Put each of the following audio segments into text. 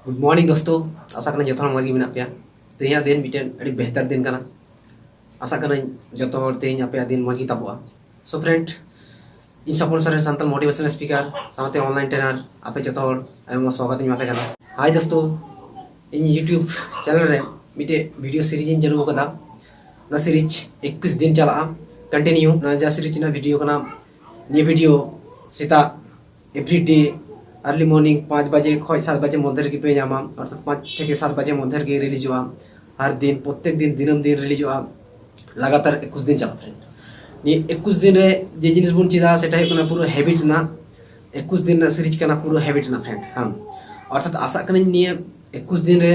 Good morning दोस्तों। आशा करना जो मज मे पे तेज दिन मिट्टन बेहतर दिन का आशा करना जो तेज पे दिन मज ताबा। सो फ्रेंड इन सपोर्ट सर सांतल मोटिवेशनल स्पीकर साथ ऑनलाइन ट्रेनर आपे जो स्वागत इन पे हाय दोस्तों इन यूट्यूब चैनल रे मिट्टे वीडियो सीरीज चालू कदा सीरीज 21 दिन चला कंटिन्यू जा सीरीज वीडियो ये वीडियो सेता एवरीडे अर्ली मॉर्निंग 5 बजे खज 7 बजे मध्य पे नामा अर्थात 5 থেকে 7 बजे मध्य रिलीज हर दिन प्रत्येक दिन दिनम दिन रिलीज लगातार 21 दिन चला फ्रेंड ये 21 दिन रे जे जिनिस बन चेदा सेटा पूरा हैबिट ना 21 दिन सीरीज का पूरा हैबिट ना फ्रेंड हाँ अर्थात आशा करनी निये 21 दिन रे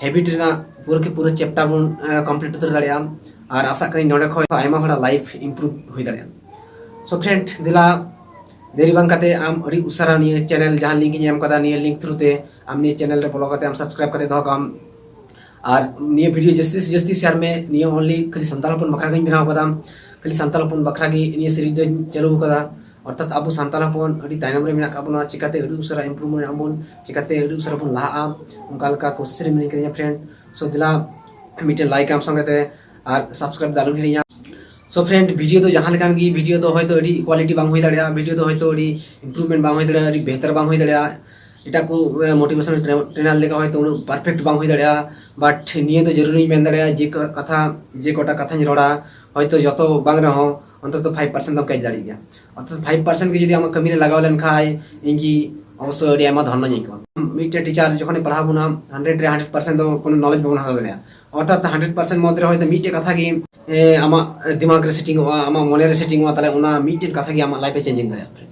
हैबिट ना पूरा के पूरा चैप्टर बन कंप्लीट उतर दाड़िया और आशा करनी नोडे खय आयमा हड़ा लाइफ इम्प्रूव हो दाड़िया। सो फ्रेंड दिला देरी बांग काते आम अड़ी उसारा निये चैनल जहां लिंक ᱧᱟᱢ ᱠᱟᱫᱟ निये लिंक थ्रू ते आम निये चैनल रे फॉलो काते आम सब्सक्राइब काते दो काम और निये वीडियो जस्ती से जस्ती शेयर में निये ओनली खाली संताल अपन बखरा गई बनाव कदा खाली संताल अपन बखरा गी निये सीरीज दो चालू कदा अर्थात अब संताल अपन अड़ी तायनम रे मेना काबोना चिकाते अड़ी उसारा इम्प्रूवमेंट आमबोन चिकाते अड़ी उसारा अपन लाहा उनका लका कोशिश रे मिनी करिया फ्रेंड। सो दिला मिटे लाइक आम संगते और subscribe दालु Hiriya. So friend video तो जहाँ लेकान की वीडियो तो होय तो अड़ी क्वालिटी बांग होय दाड़िया वीडियो तो होय तो अड़ी इम्प्रूवमेंट बांग होय दाड़िया अड़ी बेहतर बांग होय दाड़िया एटा को मोटिवेशनल ट्रेनर लेका होय तो परफेक्ट बांग होय दाड़िया बट निये तो जरूरी मेन दाड़िया जे कथा जे कोटा कथा रोड़ा होय तो जतो बांग रहो अंतत 5% दम कैच दाड़ी गया अर्थात 5% के जदि आम कमी रे लगाव लेन खाय इनकी अवश्य अड़ी आमा धन्य नहीं को मिटे टीचर जखने पढ़ा बुना 100 रे 100% तो कोनो नॉलेज बाबन हासिल दाड़िया अर्थात 100% मध्य होय तो मिटे कथा की आमा दिमाग रे सेटिंग हुआ आमा मने रे सेटिंग हुआ ताले उना मिटे कथा की आमा लाइफ चेंजिंग दाड़िया।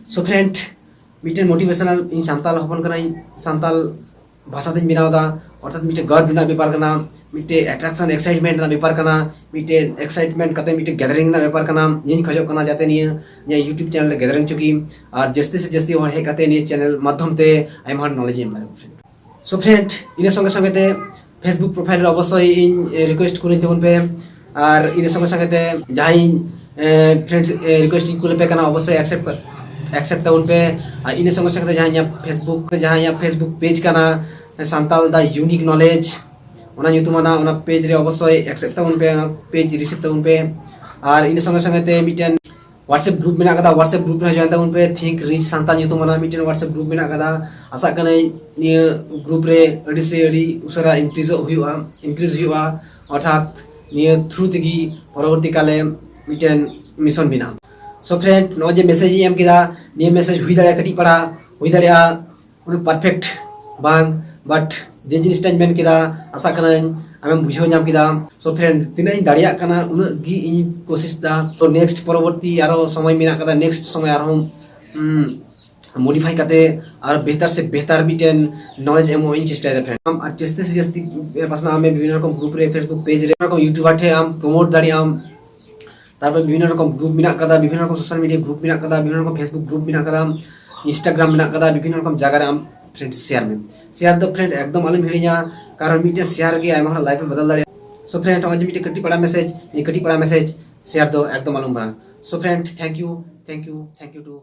सो फ्रेंड मिटे मोटिवेशनल इन सांताल हपन कना सांताल भाषा दिन बिनावदा अर्थात मिटे गर्व बिना व्यापार करना मिटे अट्रैक्शन एक्साइटमेंट ना व्यापार करना मिटे एक्साइटमेंट कते मिटे गैदरिंग ना व्यापार करना इन खजो करना जाते नहीं यूट्यूब चैनल रे गैदरिंग चुकी और जस्ती से जस्ती और हे कते नहीं चैनल माध्यम ते आइमा नॉलेज एम फ्रेंड। सो फ्रेंड इन संगे संगे ते फेसबुक प्रोफाइल अवश्य इन रिक्वेस्ट कुलिन तबन पे और इन संगे संगे ते जहां फ्रेंड्स रिक्वेस्ट कुल पे करना अवश्य एक्सेप्ट तबन पे और इन संगे संगे जहां फेसबुक पेज करना सांताल दा यूनिक नॉलेज ओना युतुमाना ओना पेज रे अवश्य एक्सेप्ट तबन पे पेज रिसीव तबन पे और इन संगे संगे ते मिटन व्हाट्सएप ग्रुप में कदा व्हाट्सएप ग्रुप में जॉइन तबन पे थिंक रिच सांताल युतुमाना मिटन व्हाट्सएप ग्रुप में कदा आशा कने निये ग्रुप रे अड़ी से अड़ी उसरा इंक्रीज हुआ अर्थात निये थ्रू तगी परवर्ती काले मिटन मिशन बिना। सो फ्रेंड नो जे मैसेज एम किदा निये मैसेज हुई दाड़िया कटी पड़ा हुई दाड़िया उन परफेक्ट बांग बट जे जिनिस टाइम मेन किदा आशा कने आमें बुझो नाम किदा। सो फ्रेंड तिना दाड़िया कना उन गी इन कोशिश दा तो नेक्स्ट परवर्ती आरो समय मेना कदा नेक्स्ट समय आरो मॉडिफाई करते और बेहतर से बेहतर मिटन नॉलेज एमो इन चेष्टा है फ्रेंड हम जस्ती से जस्ती पासना हमें विभिन्न रकम ग्रुप रे फेसबुक पेज रे रकम यूट्यूबर ठे हम प्रमोट दाड़ी हम तारपर विभिन्न रकम ग्रुप बिना कदा विभिन्न रकम सोशल मीडिया ग्रुप बिना कदा विभिन्न रकम फेसबुक ग्रुप बिना कदा इंस्टाग्राम बिना कदा विभिन्न रकम जगह रे हम फ्रेंड शेयर दो फ्रेंड एकदम आलम हिड़िया कारण मिटन शेयर के आइमा लाइफ में बदल दाड़ी। सो फ्रेंड आज मिटे कटी पड़ा मैसेज ये कटी पड़ा मैसेज शेयर दो एकदम आलम बना। So friend thank you to